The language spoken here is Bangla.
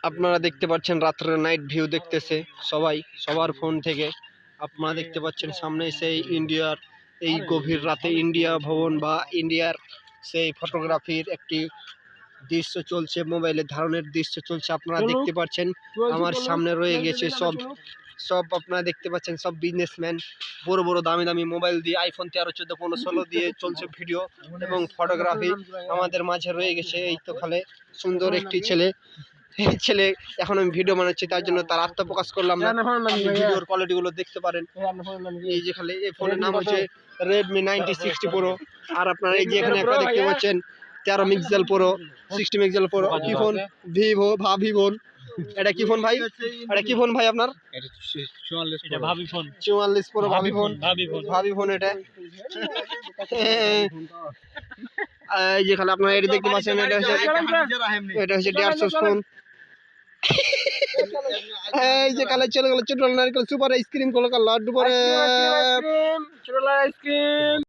আপনারা দেখতে পাচ্ছেন রাত্রের নাইট ভিউ দেখতেছে সবাই সবার ফোন থেকে। আপনারা দেখতে পাচ্ছেন সামনে সেই ইন্ডিয়ার এই গভীর রাতে ইন্ডিয়া ভবন বা ইন্ডিয়ার সেই ফটোগ্রাফির একটি দৃশ্য চলছে, মোবাইলে ধারণের দৃশ্য চলছে। আপনারা দেখতে পাচ্ছেন আমার সামনে রয়ে গেছে সব আপনারা দেখতে পাচ্ছেন সব বিজনেসম্যান বড় বড় দামি দামি মোবাইল দিয়ে আইফোন 13, 14, 15, 16 দিয়ে চলছে ভিডিও এবং ফটোগ্রাফি। আমাদের মাঝে রয়ে গেছে এই তো খালে সুন্দর একটি ছেলে। এই ছেলে এখন আমি ভিডিও বানাচ্ছি তার জন্য তার আত্মপ্রকাশ করলাম না। ভিডিওর কোয়ালিটি গুলো দেখতে পারেন। এই যে খালে এই ফোনের নাম হচ্ছে Redmi 9060 Pro। আর আপনারা এই যে এখানে একটা দেখতে পাচ্ছেন 13 মেগাপিক্সেল Pro, 60 মেগাপিক্সেল Pro। কি ফোন? ভিভো ভাবিফোন। এটা কি ফোন ভাই? এটা কি ফোন ভাই আপনার? এটা 44 এটা ভাবিফোন 44 Pro ভাবিফোন এটা। এই যে খালে আপনারা এটা দেখতে পাচ্ছেন এটা হচ্ছে 150 ফোন। এই যে কালে চলে গেল ছোট নারকেল সুপার আইসক্রিম কলকাতা লাড্ডু পরে ছোট আইসক্রিম।